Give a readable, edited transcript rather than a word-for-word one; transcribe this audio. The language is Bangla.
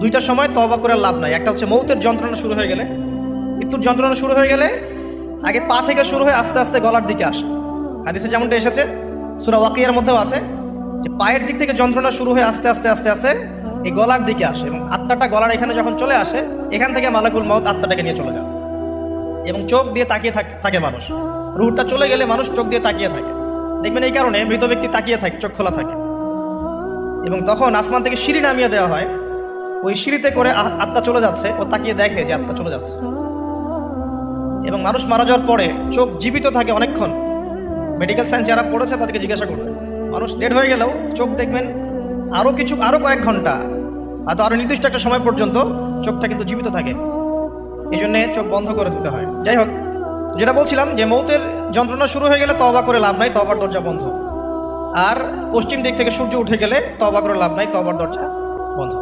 দুইটা সময় তওবা করে লাভ নাই। একটা হচ্ছে মৌতের যন্ত্রণা শুরু হয়ে গেলে, মৃত্যুর যন্ত্রণা শুরু হয়ে গেলে আগে পা থেকে শুরু হয়ে আস্তে আস্তে গলার দিকে আসে। হাদিসে যেমনটা এসেছে, সূরা ওয়াকিয়ার মধ্যেও আছে যে পায়ের দিক থেকে যন্ত্রণা শুরু হয়ে আস্তে আস্তে আস্তে আস্তে এই গলার দিকে আসে, এবং আত্মাটা গলার এখানে যখন চলে আসে, এখান থেকে মালাকুল মউত আত্মাটাকে নিয়ে চলে যায়। এবং চোখ দিয়ে তাকিয়ে থাকে মানুষ, রুহটা চলে গেলে মানুষ চোখ দিয়ে তাকিয়ে থাকে। দেখবেন এই কারণে মৃত ব্যক্তি তাকিয়ে থাকে, চোখ খোলা থাকে। এবং তখন আসমান থেকে সিঁড়ি নামিয়ে দেওয়া হয়, ওই সিঁড়িতে করে আত্মা চলে যাচ্ছে, ও তাকিয়ে দেখে যে আত্মা চলে যাচ্ছে। এবং মানুষ মারা যাওয়ার পরে চোখ জীবিত থাকে অনেকক্ষণ। মেডিকেল সায়েন্স যারা পড়েছে তাদেরকে জিজ্ঞাসা করবে, মানুষ ডেড হয়ে গেলেও চোখ দেখবেন আরও কয়েক ঘন্টা, হয়তো আরও নির্দিষ্ট একটা সময় পর্যন্ত চোখটা কিন্তু জীবিত থাকে। এই জন্যে চোখ বন্ধ করে দিতে হয়। যাই হোক, যেটা বলছিলাম যে মৌতের যন্ত্রণা শুরু হয়ে গেলে তওবা করে লাভ নাই, তওবার দরজা বন্ধ। আর পশ্চিম দিক থেকে সূর্য উঠে গেলে তওবা করে লাভ নাই, তওবার দরজা বন্ধ।